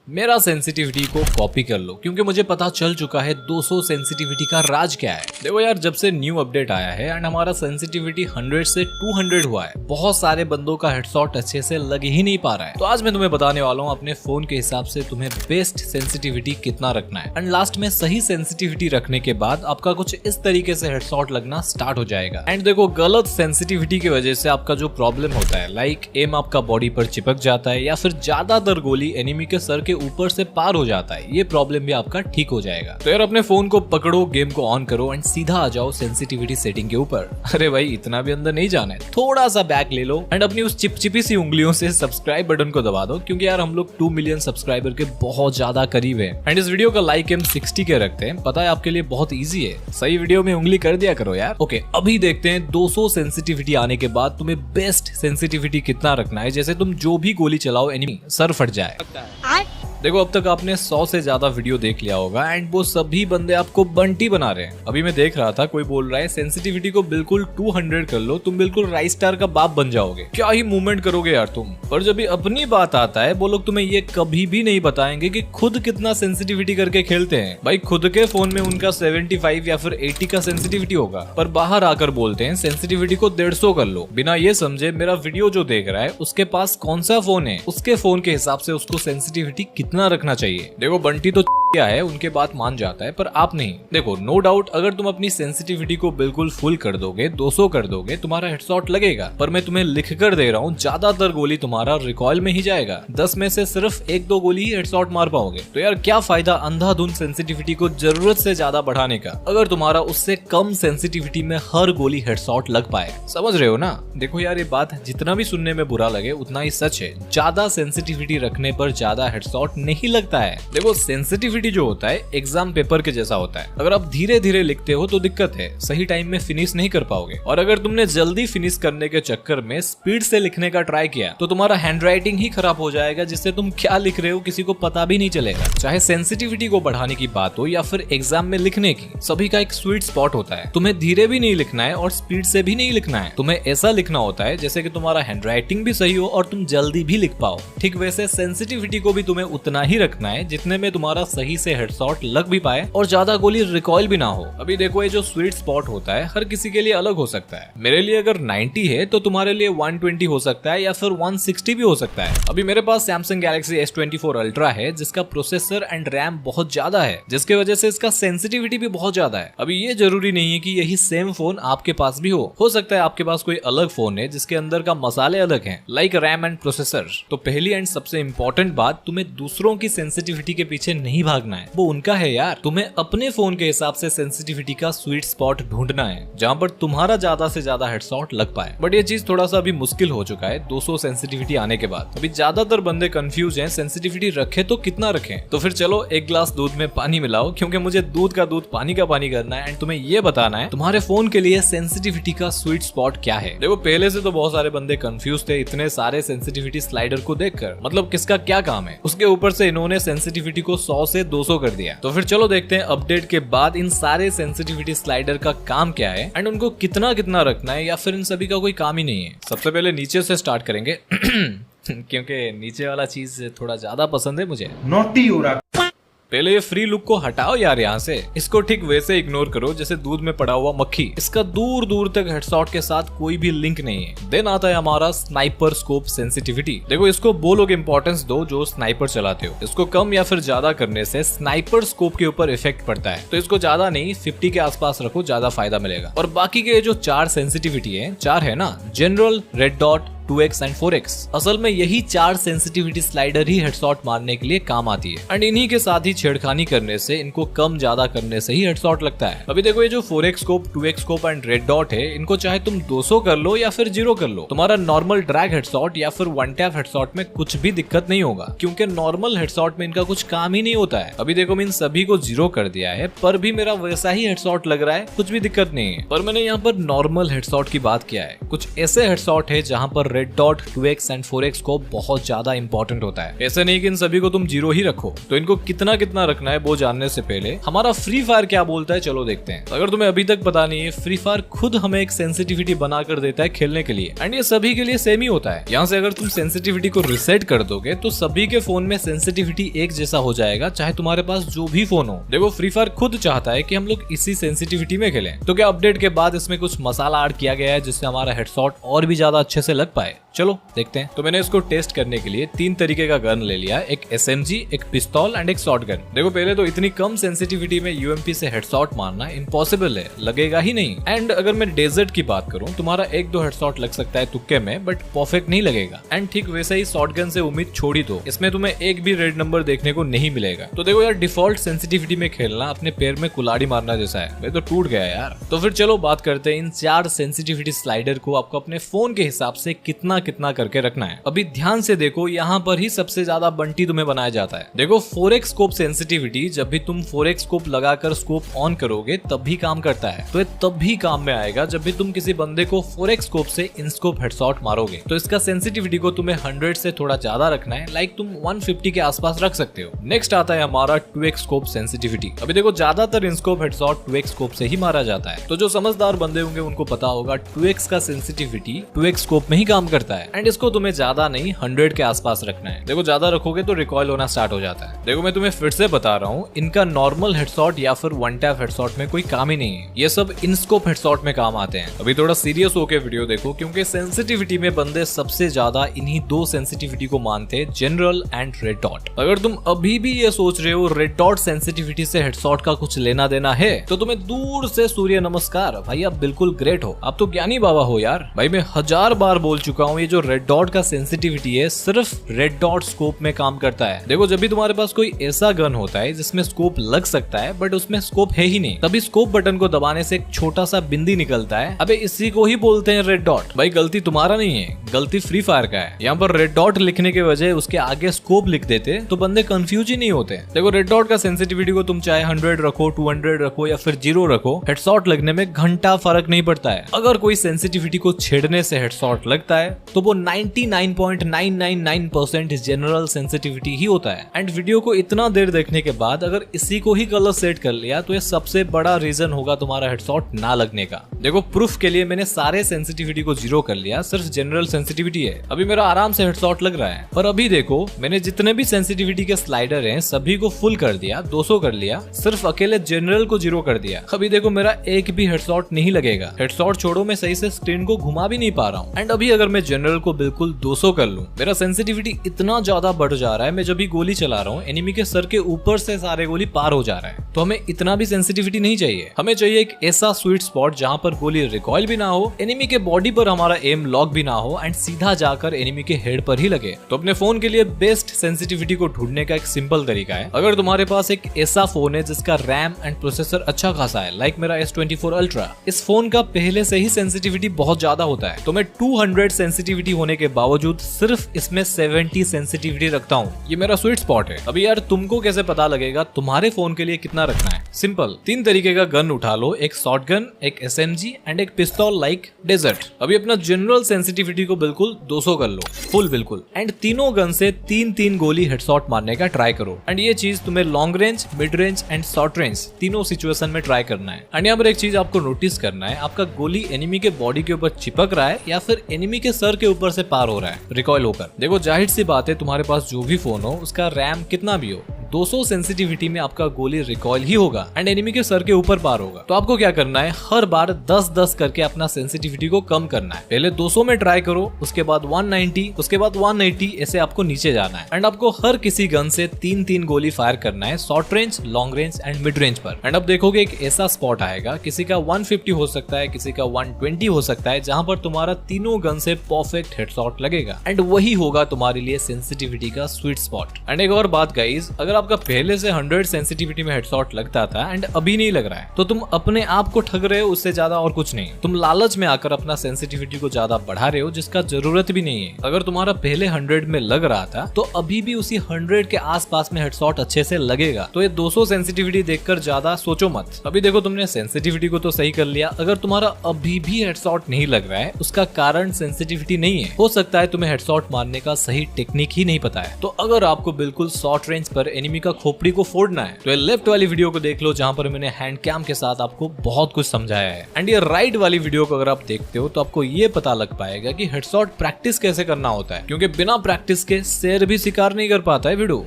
मेरा सेंसिटिविटी को कॉपी कर लो, क्योंकि मुझे पता चल चुका है 200 सेंसिटिविटी का राज क्या है। देखो यार, जब से न्यू अपडेट आया है एंड हमारा सेंसिटिविटी 100 से 200 हुआ है, बहुत सारे बंदों का हेडशॉट अच्छे से लग ही नहीं पा रहा है। तो आज मैं तुम्हें बताने वाला हूँ अपने फोन के हिसाब से तुम्हें बेस्ट सेंसिटिविटी कितना रखना है, एंड लास्ट में सही सेंसिटिविटी रखने के बाद आपका कुछ इस तरीके से हेडशॉट लगना स्टार्ट हो जाएगा। एंड देखो, गलत सेंसिटिविटी की वजह से आपका जो प्रॉब्लम होता है, लाइक एम आपका बॉडी पर चिपक जाता है या फिर ज्यादातर गोली एनिमी के सर के ऊपर से पार हो जाता है, ये प्रॉब्लम भी आपका ठीक हो जाएगा। तो यार अपने फोन को पकड़ो, गेम को ऑन करो एंड सीधा आ जाओ सेंसिटिविटी सेटिंग के ऊपर। अरे भाई, इतना भी अंदर नहीं जाना है, थोड़ा सा बैक ले लो एंड अपनी उस चिपचिपी सी उंगलियों से सब्सक्राइब बटन को दबा दो, क्योंकि यार हम लोग 2 मिलियन सब्सक्राइबर के बहुत ज्यादा करीब है। एंड इस वीडियो का लाइक हम 60 के रखते हैं, पता है आपके लिए बहुत ईजी है, सही वीडियो में उंगली कर दिया करो यार। ओके, अभी देखते हैं 200 सेंसिटिविटी आने के बाद तुम्हें बेस्ट सेंसिटिविटी कितना रखना है, जैसे तुम जो भी गोली चलाओ एनिमी सर फट जाए। देखो, अब तक आपने 100 से ज्यादा वीडियो देख लिया होगा एंड वो सभी बंदे आपको बंटी बना रहे हैं। अभी मैं देख रहा था, कोई बोल रहा है सेंसिटिविटी को बिल्कुल 200 कर लो, तुम बिल्कुल राइस स्टार का बाप बन जाओगे, क्या ही मूवमेंट करोगे यार तुम। पर जब भी अपनी बात आता है, वो लोग तुम्हें ये कभी भी नहीं बताएंगे कि खुद कितना सेंसिटिविटी करके खेलते हैं। भाई, खुद के फोन में उनका 75 या फिर 80 का सेंसिटिविटी होगा, पर बाहर आकर बोलते हैं सेंसिटिविटी को 150 कर लो, बिना ये समझे मेरा वीडियो जो देख रहा है उसके पास कौन सा फोन है, उसके फोन के हिसाब से उसको सेंसिटिविटी कितना रखना चाहिए। देखो, बंटी तो क्या है, उनके बात मान जाता है, पर आप नहीं। देखो, नो डाउट अगर तुम अपनी सेंसिटिविटी को बिल्कुल फुल कर दोगे, 200 कर दोगे, तुम्हारा हेडशॉट लगेगा। पर मैं तुम्हें लिख कर दे रहा हूँ, ज्यादातर गोली तुम्हारा रिकॉइल में ही जाएगा, 10 में से सिर्फ 1-2 गोली ही हेडशॉट मार पाओगे। तो यार क्या फायदा अंधाधुंध सेंसिटिविटी को जरूरत से ज्यादा बढ़ाने का, अगर तुम्हारा उससे कम सेंसिटिविटी में हर गोली हेडशॉट लग पाए। समझ रहे हो ना? देखो यार, ये बात जितना भी सुनने में बुरा लगे उतना ही सच है। ज्यादा सेंसिटिविटी रखने पर ज्यादा हेडशॉट नहीं लगता है। देखो, सेंसिटिविटी जो होता है एग्जाम पेपर के जैसा होता है, अगर आप धीरे धीरे लिखते हो तो दिक्कत है, सही टाइम में फिनिश नहीं कर पाओगे। और अगर तुमने जल्दी फिनिश करने के चक्कर में स्पीड से लिखने का ट्राई किया तो तुम्हारा हैंडराइटिंग ही खराब हो जाएगा, जिससे तुम क्या लिख रहे हो किसी को पता भी नहीं चलेगा। चाहे सेंसिटिविटी को बढ़ाने की बात हो या फिर एग्जाम में लिखने की, सभी का एक स्वीट स्पॉट होता है। तुम्हें धीरे भी नहीं लिखना है और स्पीड से भी नहीं लिखना है, तुम्हें ऐसा लिखना होता है जैसे कि तुम्हारा हैंडराइटिंग भी सही हो और तुम जल्दी भी लिख पाओ। ठीक वैसे सेंसिटिविटी को भी तुम्हें उतना ही रखना है जितने में तुम्हारा सही से हेडशॉट लग भी पाए और ज्यादा गोली रिकॉइल भी ना हो। अभी देखो, ये जो स्वीट स्पॉट होता है हर किसी के लिए अलग हो सकता है। मेरे लिए अगर 90 है तो तुम्हारे लिए 120 हो सकता है या फिर 160 भी हो सकता है। अभी मेरे पास Samsung Galaxy S24 Ultra है, जिसका प्रोसेसर एंड रैम बहुत ज्यादा है, जिसके वजह से इसका सेंसिटिविटी भी बहुत ज्यादा है। अभी ये जरूरी नहीं है कि यही सेम फोन आपके पास भी हो सकता है आपके पास कोई अलग फोन है जिसके अंदर का मसाले अलग हैं, लाइक रैम एंड प्रोसेसर। तो पहली एंड सबसे इम्पोर्टेंट बात, तुम्हें दूसरों की सेंसिटिविटी के पीछे नहीं भागना है, वो उनका है यार। तुम्हें अपने फोन के हिसाब से सेंसिटिविटी का स्वीट स्पॉट ढूंढना है, जहां पर तुम्हारा ज्यादा से ज्यादा हेडशॉट लग पाए। बट ये चीज थोड़ा सा अभी मुश्किल हो चुका है 200 सेंसिटिविटी आने के बाद। अभी ज्यादातर बंदे कंफ्यूज हैं, सेंसिटिविटी रखे तो कितना रखें। तो फिर चलो, 1 ग्लास दूध में पानी मिलाओ, क्योंकि मुझे दूध का दूध पानी का पानी करना है एंड तुम्हें ये बताना है तुम्हारे फोन के लिए सेंसिटिविटी का स्वीट स्पॉट क्या है। देखो, पहले से तो बहुत सारे बंदे कंफ्यूज थे इतने सारे सेंसिटिविटी स्लाइडर को देखकर, मतलब किसका क्या काम है। उसके ऊपर से इन्होंने सेंसिटिविटी को 100 से 200 कर दिया। तो फिर चलो देखते हैं अपडेट के बाद इन सारे सेंसिटिविटी स्लाइडर का काम क्या है एंड उनको कितना कितना रखना है, या फिर इन सभी का कोई काम ही नहीं है। सबसे पहले नीचे से स्टार्ट करेंगे क्योंकि नीचे वाला चीज थोड़ा ज्यादा पसंद है मुझे। नोटी हो रहा। पहले ये फ्री लुक को हटाओ यार यहाँ से, इसको ठीक वैसे इग्नोर करो जैसे दूध में पड़ा हुआ मक्खी। इसका दूर दूर तक हेडशॉट के साथ कोई भी लिंक नहीं है। देन आता है हमारा स्नाइपर स्कोप सेंसिटिविटी। देखो, इसको वो लोग इंपॉर्टेंस दो जो स्नाइपर चलाते हो। इसको कम या फिर ज्यादा करने से स्नाइपर स्कोप के ऊपर इफेक्ट पड़ता है, तो इसको ज्यादा नहीं 50 के आसपास रखो, ज्यादा फायदा मिलेगा। और बाकी के जो 4 सेंसिटिविटी है, 4 है ना, general, red dot, 2x and 4x, असल में यही 4 सेंसिटिविटी स्लाइडर ही हेडशॉट मारने के लिए काम आती है। एंड इन्हीं के साथ ही छेड़खानी करने से, इनको कम ज्यादा करने से ही हेडशॉट लगता है। अभी देखो, ये जो 4x scope, 2x scope and red dot है, इनको चाहे तुम 200 कर लो या फिर 0 कर लो, तुम्हारा नॉर्मल ड्रैग हेडशॉट या फिर वन टैप हेडशॉट में कुछ भी दिक्कत नहीं होगा, क्योंकि नॉर्मल हेडशॉट में इनका कुछ काम ही नहीं होता है। अभी देखो, मैं इन सभी को 0 कर दिया है, पर भी मेरा वैसा ही हेडशॉट लग रहा है, कुछ भी दिक्कत नहीं है। पर मैंने यहाँ पर नॉर्मल हेडशॉट की बात किया है। कुछ ऐसे हेडशॉट है जहाँ पर red dot, 2x and 4x scope बहुत ज्यादा इंपॉर्टेंट होता है। ऐसा नहीं कि इन सभी को तुम 0 ही रखो। तो इनको कितना कितना रखना है वो जानने से पहले हमारा फ्री फायर क्या बोलता है चलो देखते हैं। अगर तुम्हें अभी तक पता नहीं है, फ्री फायर खुद हमें एक सेंसिटिविटी बना कर देता है खेलने के लिए, एंड ये सभी के लिए सेम ही होता है। यहाँ से अगर तुम सेंसिटिविटी को रिसेट कर दोगे तो सभी के फोन में सेंसिटिविटी एक जैसा हो जाएगा, चाहे तुम्हारे पास जो भी फोन हो। देखो फ्री फायर खुद चाहता है कि हम लोग इसी सेंसिटिविटी में खेलें। तो क्या अपडेट के बाद इसमें कुछ मसाला ऐड किया गया है जिससे हमारा हेडशॉट और भी ज्यादा अच्छे से लग पाए? चलो देखते हैं। तो मैंने इसको टेस्ट करने के लिए 3 तरीके का गन ले लिया, एक SMG, एक पिस्तौल एंड एक शॉटगन। देखो पहले तो इतनी कम सेंसिटिविटी में UMP से हेडशॉट मारना इम्पॉसिबल है, लगेगा ही नहीं। एंड अगर मैं डेजर्ट की बात करूं, तुम्हारा 1-2 हेडशॉट लग सकता है तुक्के में, बट परफेक्ट नहीं लगेगा। एंड ठीक वैसे ही शॉटगन से उम्मीद छोड़ी दो, इसमें तुम्हें एक भी रेड नंबर देखने को नहीं मिलेगा। तो देखो यार, डिफॉल्ट सेंसिटिविटी में खेलना अपने पैर में कुल्हाड़ी मारना जैसा है। मैं तो टूट गया यार। तो फिर चलो बात करते हैं इन 4 सेंसिटिविटी स्लाइडर को आपको अपने फोन के हिसाब से कितना कितना करके रखना है। अभी ध्यान से देखो, यहाँ पर ही सबसे ज्यादा बंटी तुम्हें बनाया जाता है। देखो 4x स्कोप सेंसिटिविटी, जब भी तुम 4x स्कोप लगाकर स्कोप ऑन करोगे तब भी काम करता है। तो ये तब भी काम में आएगा जब भी तुम किसी बंदे को 4x स्कोप से इन स्कोप हेडशॉट मारोगे। तो इसका सेंसिटिविटी को तुम्हें 100 से थोड़ा ज्यादा रखना है, लाइक तुम 150 के आसपास रख सकते हो। नेक्स्ट आता है हमारा 2x स्कोप सेंसिटिविटी। अभी देखो ज्यादातर in scope headshot 2x scope से ही मारा जाता है। तो जो समझदार बंदे होंगे उनको पता होगा 2x का सेंसिटिविटी 2x स्कोप में ही काम करता है। एंड इसको तुम्हें ज्यादा नहीं 100 के आसपास रखना है। देखो ज्यादा रखोगे तो रिकॉइल होना स्टार्ट हो जाता है। देखो मैं तुम्हें फिर से बता रहा हूँ, इनका नॉर्मल हेडशॉट या फिर वन टैप हेडशॉट में कोई काम ही नहीं है। ये सब इन स्कोप हेडशॉट में काम आते हैं। अभी थोड़ा सीरियस होके वीडियो देखो, क्योंकि सेंसिटिविटी में बंदे सबसे ज्यादा इन्हीं 2 सेंसिटिविटी को मानते हैं, जनरल एंड रेड डॉट। अगर तुम अभी भी ये सोच रहे हो रेड डॉट सेंसिटिविटी से हेडशॉट का कुछ लेना देना है, तो तुम्हें दूर से सूर्य नमस्कार भाई, आप बिल्कुल ग्रेट हो, आप तो ज्ञानी बाबा हो यार। भाई मैं 1000 बार बोल चुका हूँ, ये जो रेड डॉट का सेंसिटिविटी है सिर्फ रेड डॉट स्कोप में काम करता है। देखो जब भी तुम्हारे पास कोई ऐसा गन होता है जिसमें स्कोप लग सकता है बट उसमें स्कोप है ही नहीं, तभी स्कोप बटन को दबाने से एक छोटा सा बिंदी निकलता है। अबे इसी को ही बोलते हैं रेड डॉट। भाई गलती तुम्हारा नहीं है, गलती फ्री फायर का है। यहाँ पर रेड डॉट लिखने के वजह उसके आगे स्कोप लिख देते तो बंदे कंफ्यूज ही नहीं होते। देखो रेड डॉट का सेंसिटिविटी को तुम चाहे 100 रखो, 200 रखो या फिर 0 रखो, हेडशॉट लगने में घंटा फर्क नहीं पड़ता है। अगर कोई सेंसिटिविटी को छेड़ने से हेडशॉट लगता है तो वो 99.999% जनरल सेंसिटिविटी ही होता है। एंड वीडियो को इतना देर देखने के बाद अगर इसी को ही कलर सेट कर लिया तो ये सबसे बड़ा रीजन होगा तुम्हारा हेडशॉट ना लगने का। देखो प्रूफ के लिए मैंने सारे सेंसिटिविटी को 0 कर लिया, सिर्फ जनरल सेंसिटिविटी है। अभी मेरा आराम से हेडशॉट लग रहा है। पर अभी देखो मैंने जितने भी सेंसिटिविटी के स्लाइडर हैं सभी को फुल कर दिया, 200 कर लिया, सिर्फ अकेले जनरल को 0 कर दिया। अभी देखो मेरा एक भी हेडशॉट नहीं लगेगा। हेडशॉट छोड़ो, मैं सही से स्क्रीन को घुमा भी नहीं पा रहा हूँ। एंड अभी अगर मैं जनरल को बिल्कुल 200 कर लूं, मेरा सेंसिटिविटी इतना ज्यादा बढ़ जा रहा है, मैं जब भी गोली चला रहा हूँ एनिमी के सर के ऊपर से सारे गोली पार हो जा रहा है। तो हमें इतना भी सेंसिटिविटी नहीं चाहिए। हमें चाहिए एक ऐसा स्वीट स्पॉट जहाँ पर गोली रिकॉइल भी ना हो, एनिमी के बॉडी पर हमारा एम लॉक भी ना हो एंड सीधा जाकर एनिमी के हेड पर ही लगे। तो अपने फोन के लिए बेस्ट सेंसिटिविटी को ढूंढने का एक सिंपल तरीका है। अगर तुम्हारे पास एक ऐसा फोन है जिसका रैम एंड प्रोसेसर अच्छा खासा है, लाइक मेरा S24 Ultra, इस फोन का पहले से ही सेंसिटिविटी बहुत ज्यादा होता है, तो मैं 200 सेंसिटिविटी होने के बावजूद सिर्फ इसमें 70 सेंसिटिविटी रखता हूँ। ये मेरा स्वीट स्पॉट है। अभी यार तुमको कैसे पता लगेगा तुम्हारे फोन के लिए कितना रखना है? सिंपल, 3 तरीके का गन उठा लो, एक शॉटगन, एक SMG एंड एक पिस्तौल लाइक डेजर्ट। अभी अपना जनरल सेंसिटिविटी को बिल्कुल 200 कर लो, फुल बिल्कुल, एंड तीनों गन से 3-3 गोली हेडशॉट मारने का ट्राई करो। एंड ये चीज तुम्हें long range, mid range and short range तीनों सिचुएशन में ट्राई करना है। एंड यहाँ पर एक चीज आपको नोटिस करना है, आपका गोली एनिमी के बॉडी के ऊपर चिपक रहा है या फिर एनिमी के सर के ऊपर से पार हो रहा है रिकॉइल होकर। देखो जाहिर सी बात है, तुम्हारे पास जो भी फोन हो उसका रैम कितना भी हो, 200 सेंसिटिविटी में आपका गोली रिकॉइल ही होगा एंड एनिमी के सर के ऊपर पार होगा। तो आपको क्या करना है, हर बार 10-10 करके अपना सेंसिटिविटी को कम करना है। पहले 200 में ट्राई करो, उसके बाद 190, उसके बाद 180, ऐसे आपको नीचे जाना है। एंड आपको हर किसी गन से 3-3 गोली फायर करना है, short range, long range and mid range पर। एंड अब देखोगे एक ऐसा स्पॉट आएगा, किसी का 150 हो सकता है, किसी का 120 हो सकता है, जहां पर तुम्हारा तीनों गन से परफेक्ट हेडशॉट लगेगा। एंड वही होगा तुम्हारे लिए सेंसिटिविटी का स्वीट स्पॉट। एंड एक और बात गाइस, अगर आपका पहले से 100 सेंसिटिविटी में हेडशॉट लगता था एंड अभी नहीं लग रहा है तो तुम अपने आप को ठग रहे हो, उससे ज्यादा और कुछ नहीं। तुम लालच में आकर अपना सेंसिटिविटी को ज्यादा बढ़ा रहे हो जिसका जरूरत भी नहीं है। अगर तुम्हारा पहले 100 में लग रहा था तो अभी भी उसी 100 के आसपास में हेडशॉट अच्छे से लगेगा। तो ये 200 सेंसिटिविटी देखकर ज्यादा सोचो मत। अभी देखो तुमने सेंसिटिविटी को तो सही कर लिया, अगर तुम्हारा अभी भी हेडशॉट नहीं लग रहा है उसका कारण सेंसिटिविटी नहीं है। हो सकता है तुम्हें हेडशॉट मारने का सही टेक्निक ही नहीं पता है। तो अगर आपको बिल्कुल शॉर्ट रेंज पर एनिमी का खोपड़ी को फोड़ना है तो ये लेफ्ट वाली वीडियो को देख लो जहां पर मैंने हैंड कैम के साथ आपको बहुत कुछ समझाया है। एंड ये राइट वाली वीडियो को अगर आप देखते हो तो आपको ये पता लग पाएगा कि हेडशॉट प्रैक्टिस कैसे करना होता है, क्योंकि बिना प्रैक्टिस के शेर भी शिकार नहीं कर पाता है वीडियो।